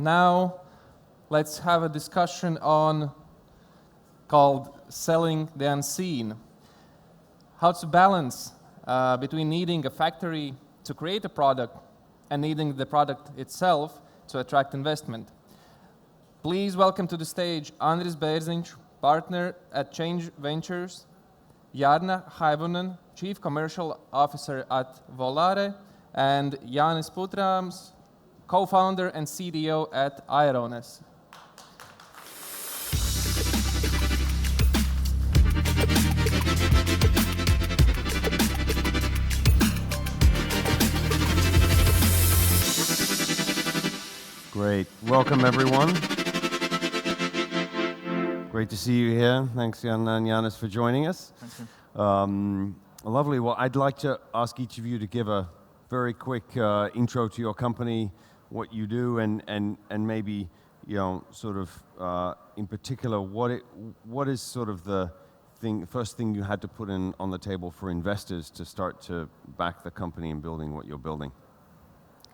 Now, let's have a discussion called selling the unseen. How to balance between needing a factory to create a product and needing the product itself to attract investment. Please welcome to the stage Andris Berzins, partner at Change Ventures, Jarna Haivonen, Chief Commercial Officer at Volare, and Jānis Putrāms, co-founder and CDO at Airones. Great. Welcome, everyone. Great to see you here. Thanks, Jan and Jānis, for joining us. Thank you. Lovely. Well, I'd like to ask each of you to give a very quick intro to your company, what you do, and maybe, sort of in particular, what is sort of the first thing you had to put on the table for investors to start to back the company in building what you're building?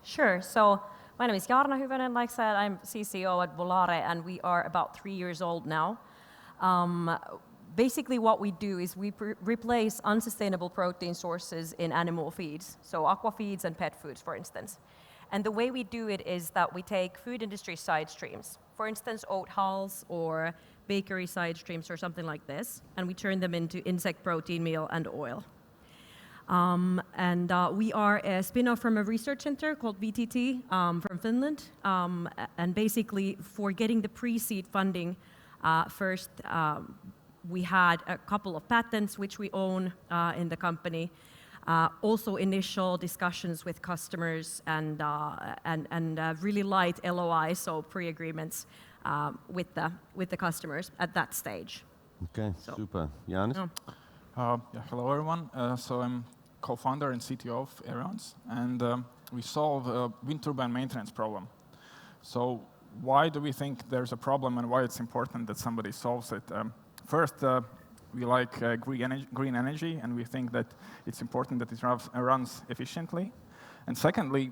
Sure. So my name is Jarna Haivonen. Like I said, I'm CCO at Volare, and we are about 3 years old now. Basically what we do is we replace unsustainable protein sources in animal feeds, so aqua feeds and pet foods, for instance. And the way we do it is that we take food industry side streams, for instance, oat hulls or bakery side streams or something like this, and we turn them into insect protein meal and oil. We are a spin-off from a research center called VTT from Finland. And basically, for getting the pre-seed funding, first we had a couple of patents which we own in the company. Also initial discussions with customers and really light LOIs, so pre-agreements with the customers at that stage. Okay, super. Jānis? Hello, everyone. So I'm co-founder and CTO of Airones, and we solve a wind turbine maintenance problem. So why do we think there's a problem and why it's important that somebody solves it? First, we like green energy, and we think that it's important that it runs efficiently. And secondly,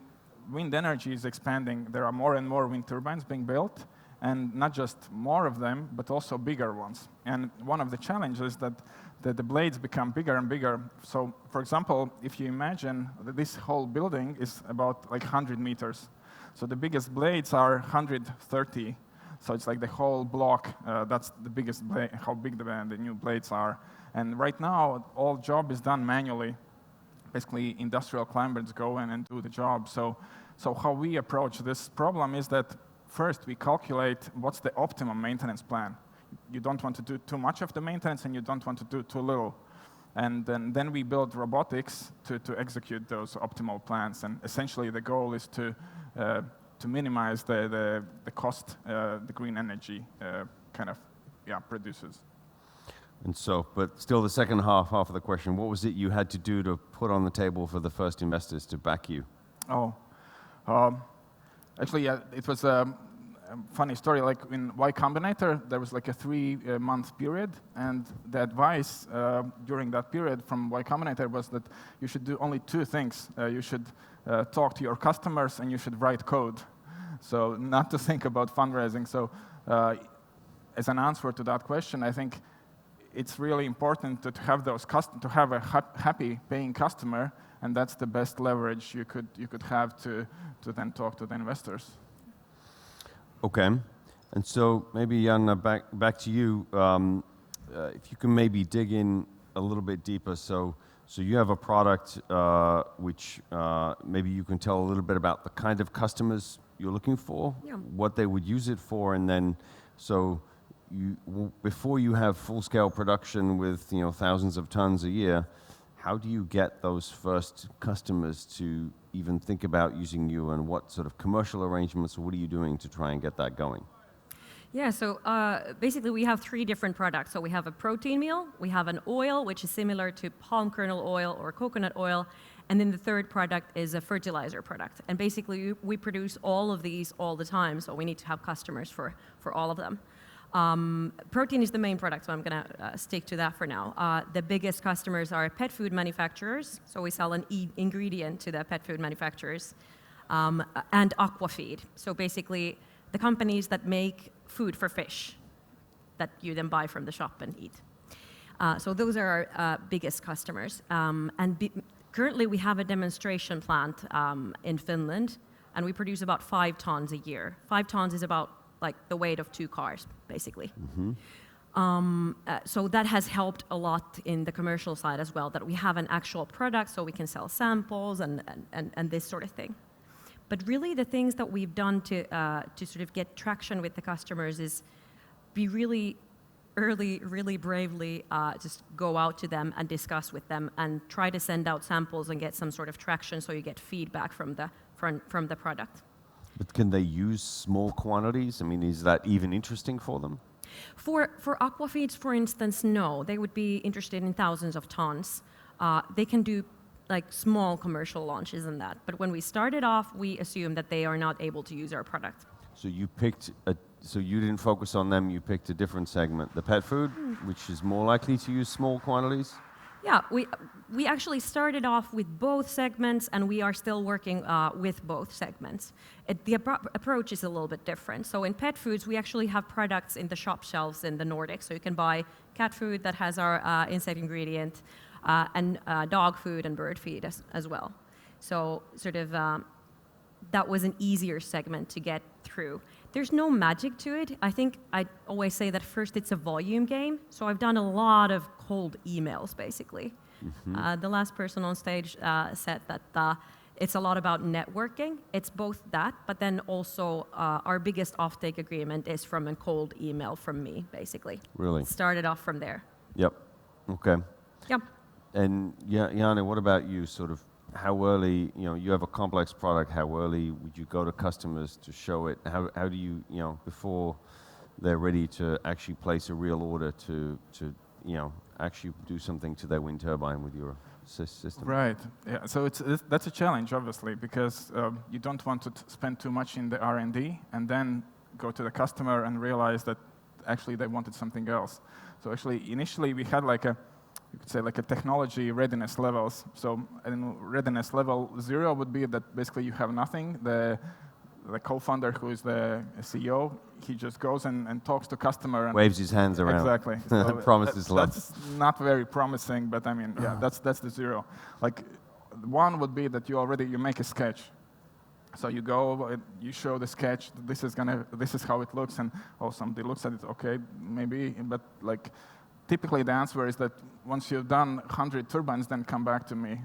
wind energy is expanding. There are more and more wind turbines being built, and not just more of them, but also bigger ones. And one of the challenges is that the blades become bigger and bigger. So, for example, if you imagine that this whole building is about like 100 meters. So the biggest blades are 130. So it's like the whole block, that's the biggest blade, how big the new blades are. And right now, all job is done manually. Basically, industrial climbers go in and do the job. So how we approach this problem is that first we calculate what's the optimum maintenance plan. You don't want to do too much of the maintenance and you don't want to do too little. And then we build robotics to execute those optimal plans. And essentially the goal is to minimize the cost the green energy produces. And so, but still the second half of the question, what was it you had to do to put on the table for the first investors to back you? Actually, it was a funny story. Like in Y Combinator, there was like a 3-month period, and the advice during that period from Y Combinator was that you should do only 2 things. You should talk to your customers, and you should write code. So not to think about fundraising. So as an answer to that question, I think it's really important to have to have a happy paying customer, and that's the best leverage you could have to then talk to the investors. Okay, and so maybe Jan, back to you. If you can maybe dig in a little bit deeper. So you have a product which maybe you can tell a little bit about the kind of customers you're looking for, what they would use it for, and then before you have full-scale production with thousands of tons a year, how do you get those first customers to even think about using you, and what sort of commercial arrangements, or what are you doing to try and get that going? Yeah, so basically we have 3 different products. So we have a protein meal, we have an oil, which is similar to palm kernel oil or coconut oil, and then the third product is a fertilizer product. And basically we produce all of these all the time, so we need to have customers for all of them. Protein is the main product, so I'm going to stick to that for now. The biggest customers are pet food manufacturers, so we sell an ingredient to the pet food manufacturers, and aqua feed. So basically the companies that make food for fish that you then buy from the shop and eat. So those are our biggest customers. Currently, we have a demonstration plant in Finland, and we produce about 5 tons a year. 5 tons is about like the weight of 2 cars, basically. So that has helped a lot in the commercial side as well, that we have an actual product so we can sell samples and this sort of thing. But really the things that we've done to sort of get traction with the customers is be really early, really bravely just go out to them and discuss with them and try to send out samples and get some sort of traction so you get feedback from the product. But can they use small quantities? I mean, is that even interesting for them? For aquafeeds, for instance, no. They would be interested in thousands of tons. They can do like small commercial launches and that. But when we started off, we assumed that they are not able to use our product. So so you didn't focus on them, you picked a different segment, the pet food, which is more likely to use small quantities? Yeah, we actually started off with both segments, and we are still working with both segments. The approach is a little bit different. So in pet foods, we actually have products in the shop shelves in the Nordics. So you can buy cat food that has our insect ingredient, and dog food and bird feed as well. So sort of that was an easier segment to get through. There's no magic to it. I think I always say that first it's a volume game. So I've done a lot of cold emails, basically. The last person on stage said that it's a lot about networking. It's both that, but then also our biggest offtake agreement is from a cold email from me, basically. Really? Started off from there. Yep. Okay. Yep. And Janne, what about you? Sort of how early, you have a complex product, how early would you go to customers to show it? How do you, before they're ready to actually place a real order to actually do something to their wind turbine with your system? Right. Yeah. So that's a challenge, obviously, because you don't want to spend too much in the R&D and then go to the customer and realize that actually they wanted something else. So actually, initially we had you could say like a technology readiness levels. So readiness level 0 would be that basically you have nothing. The co-founder, who is the CEO, he just goes and talks to customer and waves his hands around. Exactly. So promises love. That's not very promising, but I mean, yeah, that's the 0. Like 1 would be that you make a sketch. So you go, you show the sketch. This is how it looks, and somebody looks at it. Okay, maybe, but like. Typically, the answer is that once you've done 100 turbines, then come back to me.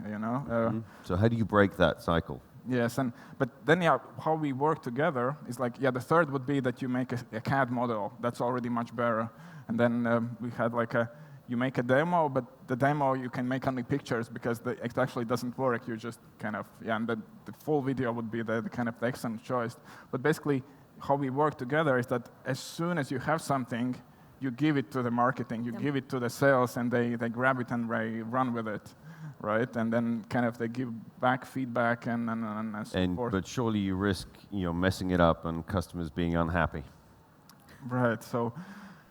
So how do you break that cycle? Yes, but then how we work together is like the third would be that you make a CAD model. That's already much better. And then we had you make a demo, but the demo you can make only pictures because it actually doesn't work. You just kind of and the full video would be the kind of the excellent choice. But basically, how we work together is that as soon as you have something, you give it to the marketing, you give it to the sales, and they grab it and they run with it, right? And then kind of they give back feedback and support. But surely you risk messing it up and customers being unhappy. Right. So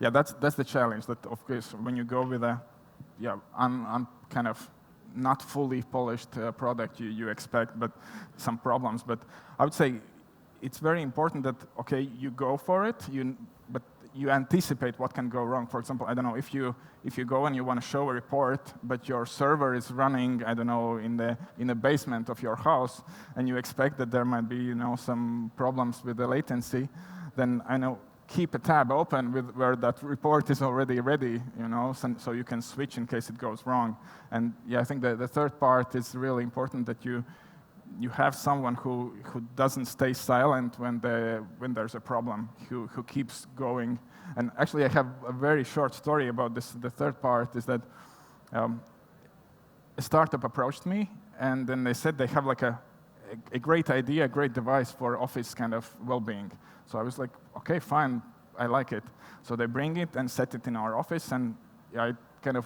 that's the challenge. That of course when you go with a kind of not fully polished product, you expect but some problems. But I would say it's very important that you go for it. But you anticipate what can go wrong. For example, I don't know, if you go and you want to show a report, but your server is running, I don't know, in the basement of your house, and you expect that there might be, some problems with the latency, then keep a tab open with where that report is already ready, so you can switch in case it goes wrong. And I think the third part is really important, that you have someone who doesn't stay silent when there's a problem, who keeps going. And actually, I have a very short story about this. The third part is that a startup approached me, and then they said they have a great idea, a great device for office kind of well-being. So I was like, okay, fine, I like it. So they bring it and set it in our office, and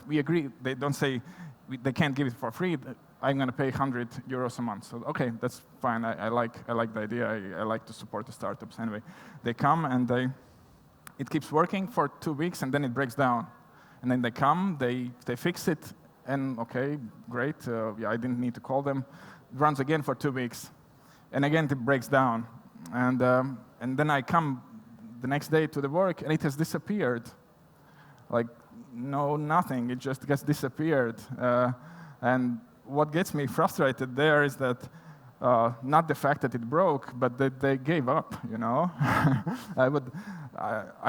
we agree. They don't say they can't give it for free. I'm going to pay 100 euros a month. So okay, that's fine. I like the idea. I like to support the startups. Anyway, they come and it keeps working for 2 weeks, and then it breaks down. And then they come, they fix it, and okay, great. I didn't need to call them. It runs again for 2 weeks, and again it breaks down. And and then I come the next day to the work, and it has disappeared. Like, no, nothing. It just gets disappeared. And what gets me frustrated there is that not the fact that it broke, but that they gave up. You know, I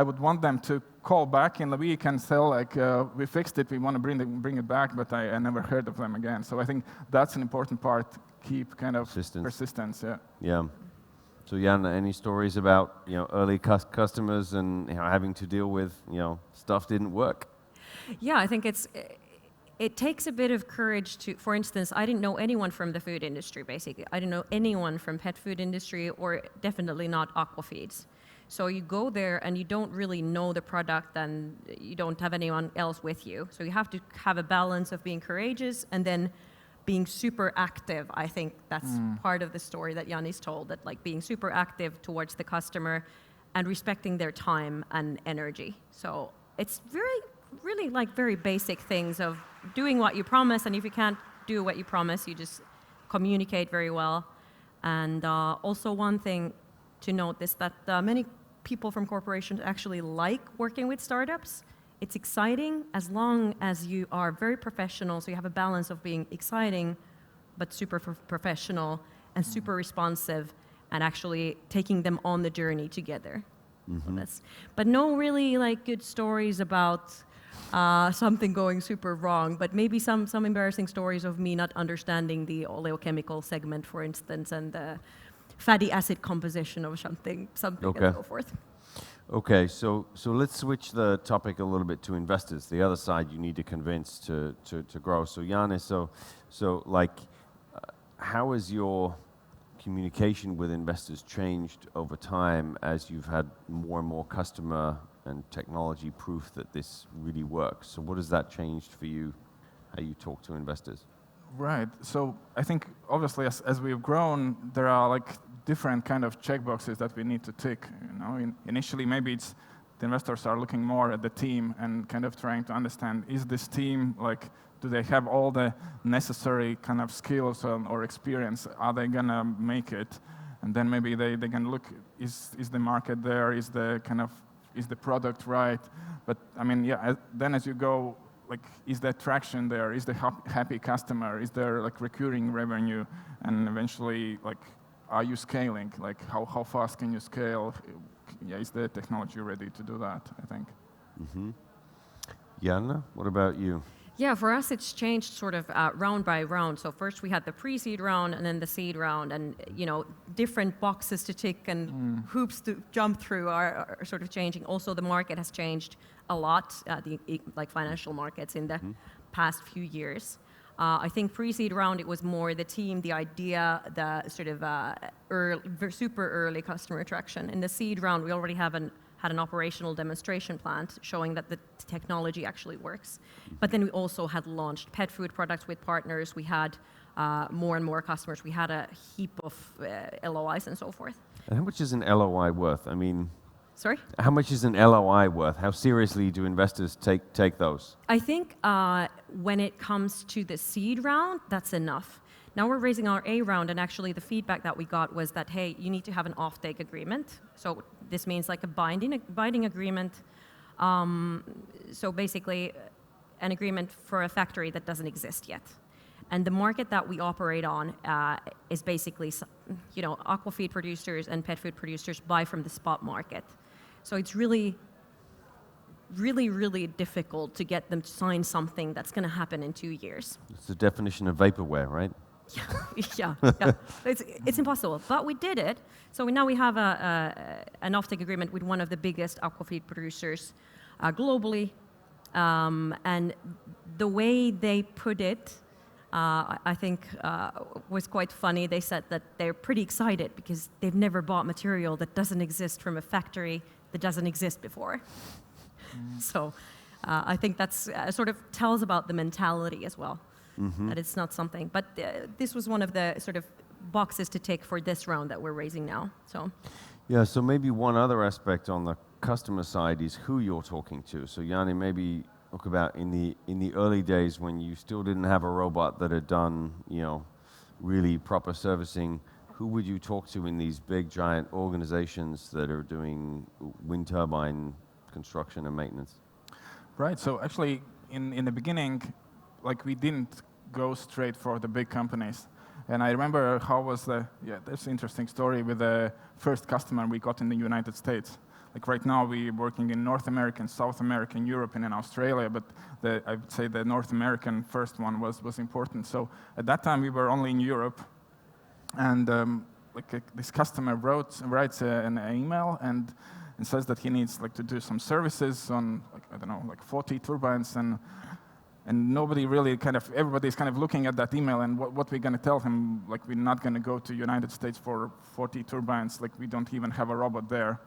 would want them to call back in the week and tell like, we fixed it, we want to bring it back, but I never heard of them again. So I think that's an important part. Keep kind of persistence. Yeah. Yeah. So Jan, any stories about early customers and having to deal with stuff didn't work? Yeah, I think it takes a bit of courage to, for instance, I didn't know anyone from the food industry, basically. I didn't know anyone from pet food industry or definitely not aquafeeds. So you go there and you don't really know the product and you don't have anyone else with you. So you have to have a balance of being courageous and then being super active. I think that's part of the story that Yannis told, that like being super active towards the customer and respecting their time and energy. So it's really like very basic things of doing what you promise, and if you can't do what you promise, you just communicate very well. And also one thing to note is that many people from corporations actually like working with startups. It's exciting as long as you are very professional, so you have a balance of being exciting, but super professional and super responsive, and actually taking them on the journey together. So but no really like good stories about something going super wrong, but maybe some embarrassing stories of me not understanding the oleochemical segment, for instance, and the fatty acid composition of something Okay. and so forth. Okay, so let's switch the topic a little bit to investors. The other side you need to convince to grow. So Yannis, how has your communication with investors changed over time as you've had more and more customer and technology proof that this really works? So what has that changed for you, how you talk to investors? Right. So I think obviously as we've grown, there are like different kind of checkboxes that we need to tick. Initially maybe it's the investors are looking more at the team and kind of trying to understand, is this team like, do they have all the necessary kind of skills or experience? Are they gonna make it? And then maybe they can look, is the market there? Is the product right? But I mean, yeah. Then as you go, like, is there traction there? Is the happy customer? Is there like recurring revenue? And eventually, like, are you scaling? Like, how fast can you scale? Yeah, is the technology ready to do that? I think. Jana, what about you? Yeah, for us it's changed sort of round by round. So first we had the pre-seed round and then the seed round, and different boxes to tick and hoops to jump through are sort of changing. Also, the market has changed a lot, like financial markets in the past few years. I think pre-seed round, it was more the team, the idea, the sort of super early customer attraction. In the seed round, we already had an operational demonstration plant showing that the technology actually works. But then we also had launched pet food products with partners. We had more and more customers. We had a heap of LOIs and so forth. And how much is an LOI worth? I mean, Sorry? how much is an LOI worth? How seriously do investors take those? I think when it comes to the seed round, that's enough. Now we're raising our A round, and actually the feedback that we got was that, hey, you need to have an offtake agreement. So this means like a binding agreement. So basically an agreement for a factory that doesn't exist yet. And the market that we operate on is basically, aquafeed producers and pet food producers buy from the spot market. So it's really, really, really difficult to get them to sign something that's going to happen in 2 years. It's the definition of vaporware, right? Yeah. It's impossible, but we did it. So now we have an offtake agreement with one of the biggest aquafeed producers globally, and the way they put it, I think was quite funny. They said that they're pretty excited because they've never bought material that doesn't exist from a factory that doesn't exist before. So I think that's sort of tells about the mentality as well. That it's not something, but this was one of the sort of boxes to take for this round that we're raising now. So, yeah. So maybe one other aspect on the customer side is who you're talking to. So Yanni, maybe talk about in the early days when you still didn't have a robot that had done really proper servicing. who would you talk to in these big, giant organizations that are doing wind turbine construction and maintenance? Right. So actually, in the beginning, like we didn't go straight for the big companies. And I remember how was there's an interesting story with the first customer we got in the United States. Like right now, we're working in North America, South America, Europe, and in Australia, but I would say the North American first one was important. So at that time, we were only in Europe, and this customer writes an email and says that he needs like to do some services on, like, I don't know, like 40 turbines, and nobody really everybody's kind of looking at that email, and what we're going to tell him, like we're not going to go to United States for 40 turbines, like we don't even have a robot there.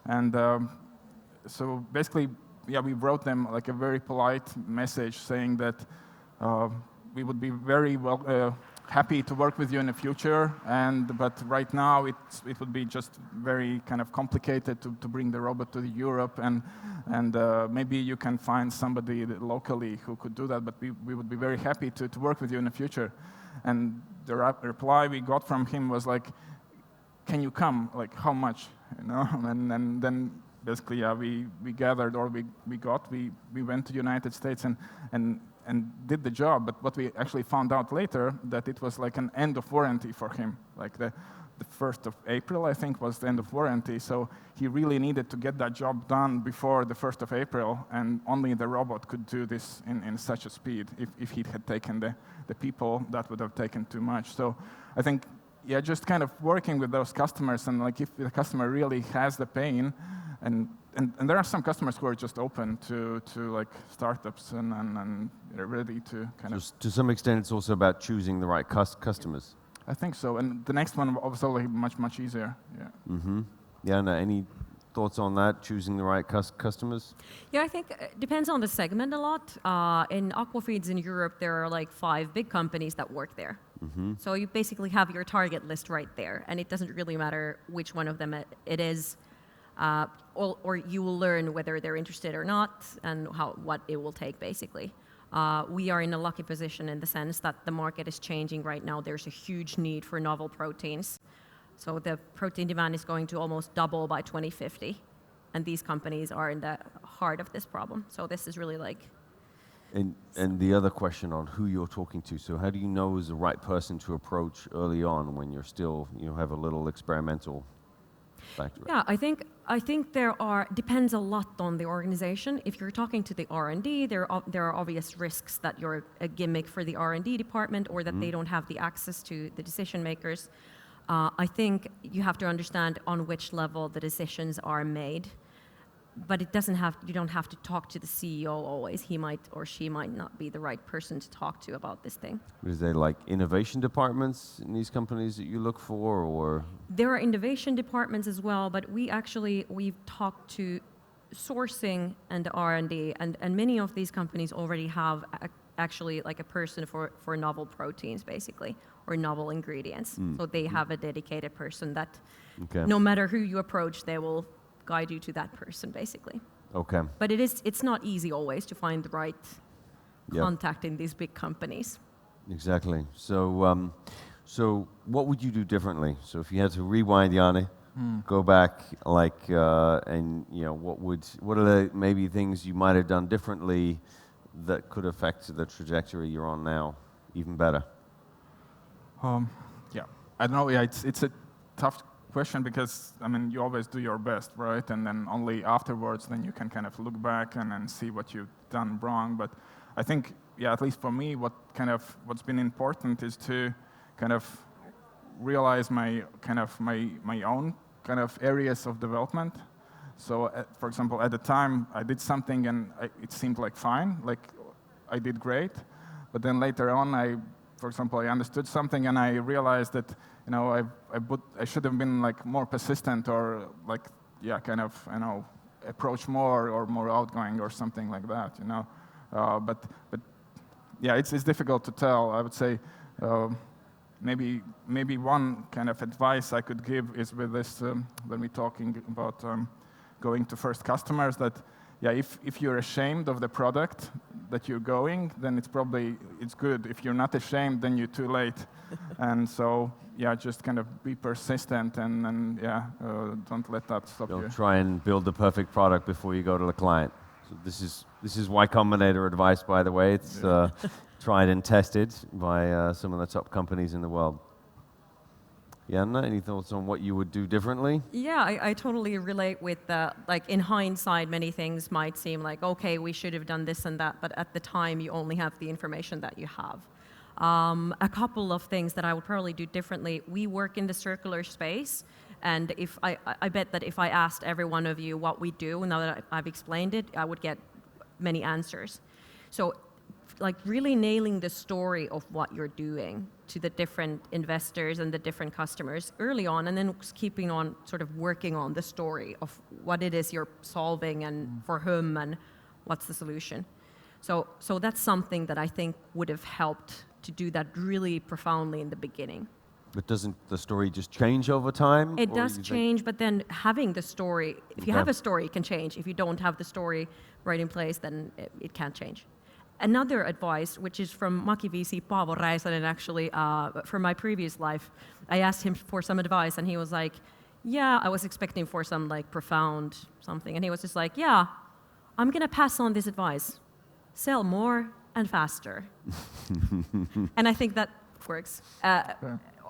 And so basically, we wrote them like a very polite message saying that we would be very happy to work with you in the future, but right now it would be just very kind of complicated to bring the robot to Europe, and maybe you can find somebody locally who could do that, but we would be very happy to work with you in the future. And the reply we got from him was like, can you come? Like, how much? You know, and then basically, we gathered, or we went to the United States and did the job. But what we actually found out later, that it was like an end of warranty for him. Like the 1st of April, I think, was the end of warranty. So he really needed to get that job done before the 1st of April, and only the robot could do this in such a speed. If he had taken the people, that would have taken too much. So I think, just kind of working with those customers, and like if the customer really has the pain, and there are some customers who are just open to like startups and they're ready to kind of. To some extent, it's also about choosing the right customers. I think so, and the next one was also much easier. Yeah. Mm-hmm. Yeah. No, any thoughts on that? Choosing the right customers? Yeah, I think it depends on the segment a lot. In aquafeeds in Europe, there are like 5 big companies that work there. Mm-hmm. So you basically have your target list right there, and it doesn't really matter which one of them it is, or you will learn whether they're interested or not, and what it will take, basically. We are in a lucky position in the sense that the market is changing right now. There's a huge need for novel proteins. So the protein demand is going to almost double by 2050, and these companies are in the heart of this problem. So this is really like... And the other question on who you're talking to. So how do you know who's the right person to approach early on when you're still, have a little experimental factory? Yeah, I think depends a lot on the organization. If you're talking to the R&D, there are obvious risks that you're a gimmick for the R&D department, or that they don't have the access to the decision makers. I think you have to understand on which level the decisions are made. But you don't have to talk to the CEO always. He might or she might not be the right person to talk to about this thing. Is there like innovation departments in these companies that you look for, or? There are innovation departments as well, but we've talked to sourcing and R&D, and many of these companies already have actually like a person for novel proteins, basically, or novel ingredients. So they have a dedicated person that no matter who you approach, they will guide you to that person, basically. Okay. But it's not easy always to find the right contact in these big companies. Exactly. So, so what would you do differently? So if you had to rewind, Janne, go back, and what are the maybe things you might have done differently that could affect the trajectory you're on now even better? I don't know. Yeah, it's a tough question, because you always do your best, right? And then only afterwards, then you can kind of look back and see what you've done wrong. But I think, at least for me, what's been important is to kind of realize my own kind of areas of development. So, for example, at the time I did something and it seemed like fine, like I did great. But then later on, for example, I understood something and I realized that I should have been like more persistent, or approach more or more outgoing or something like that, But it's difficult to tell. I would say maybe one kind of advice I could give is with this when we're talking about going to first customers, that if you're ashamed of the product that you're going, then it's good. If you're not ashamed, then you're too late. And so yeah, just kind of be persistent and don't let that stop you. Don't try and build the perfect product before you go to the client. So this is Y Combinator advice, by the way. It's tried and tested by some of the top companies in the world. Janna, any thoughts on what you would do differently? Yeah, I totally relate with like in hindsight, many things might seem like, okay, we should have done this and that, but at the time you only have the information that you have. A couple of things that I would probably do differently. We work in the circular space, and if I bet that if I asked every one of you what we do, now that I've explained it, I would get many answers. So like really nailing the story of what you're doing to the different investors and the different customers early on, and then keeping on sort of working on the story of what it is you're solving and for whom and what's the solution. So that's something that I think would have helped to do that really profoundly in the beginning. But doesn't the story just change over time? It does change, but then having the story, if you have a story, it can change. If you don't have the story right in place, then it can't change. Another advice, which is from Baltic VC Paavo Räisänen, actually, from my previous life, I asked him for some advice, and he was like, yeah, I was expecting for some like profound something, and he was just like, yeah, I'm gonna pass on this advice. Sell more and faster. And I think that works.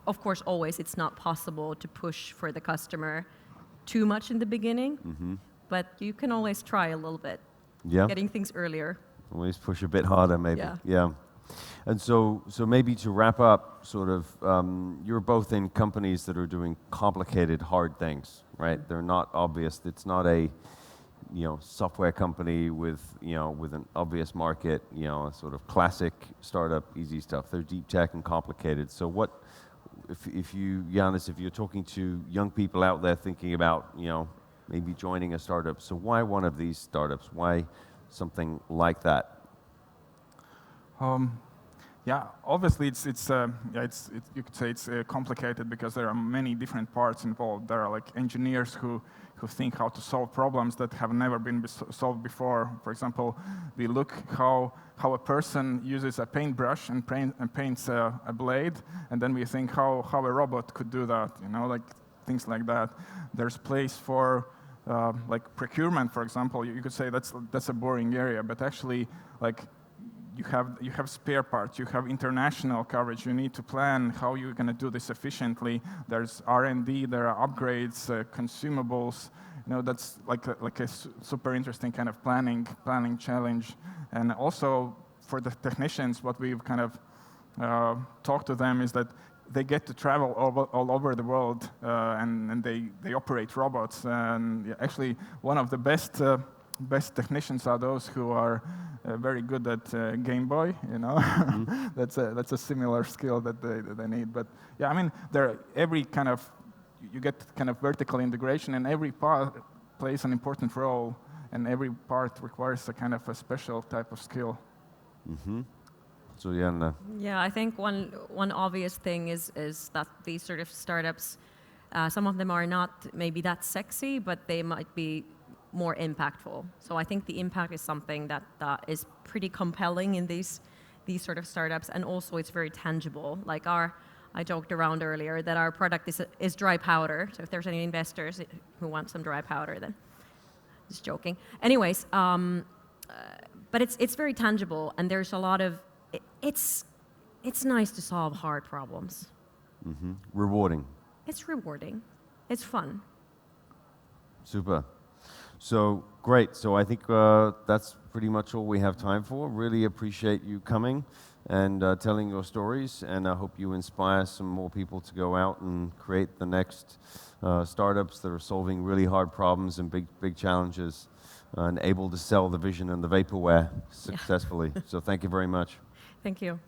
Of course, always it's not possible to push for the customer too much in the beginning, but you can always try a little bit, getting things earlier. Always push a bit harder, maybe. Yeah. And so maybe to wrap up, sort of, you're both in companies that are doing complicated, hard things, right? They're not obvious. It's not a, software company with an obvious market, a sort of classic startup, easy stuff. They're deep tech and complicated. So what, if you, Jannis, if you're talking to young people out there thinking about, maybe joining a startup, so why one of these startups? Why something like that? Obviously it's you could say it's complicated because there are many different parts involved. There are like engineers who think how to solve problems that have never been solved before. For example, we look how a person uses a paintbrush and paints a blade, and then we think how a robot could do that. Like things like that. There's place for like procurement, for example. You could say that's a boring area, but actually, like you have spare parts, you have international coverage. You need to plan how you're going to do this efficiently. There's R&D, there are upgrades, consumables. That's like a super interesting kind of planning challenge. And also for the technicians, what we've kind of talked to them is that they get to travel all over the world, and they operate robots. And actually, one of the best technicians are those who are very good at Game Boy. That's a similar skill that they need. But yeah, I mean, you get kind of vertical integration, and every part plays an important role, and every part requires a kind of a special type of skill. So Janna. Yeah, I think one obvious thing is that these sort of startups, some of them are not maybe that sexy, but they might be more impactful. So I think the impact is something that is pretty compelling in these sort of startups, and also it's very tangible. Like I joked around earlier that our product is dry powder. So if there's any investors who want some dry powder, then just joking. Anyways, but it's very tangible, and there's a lot of it's nice to solve hard problems. Rewarding. It's rewarding. It's fun. Super. So great. So I think that's pretty much all we have time for. Really appreciate you coming and telling your stories, and I hope you inspire some more people to go out and create the next startups that are solving really hard problems and big challenges, and able to sell the vision and the vaporware successfully. So thank you very much. Thank you.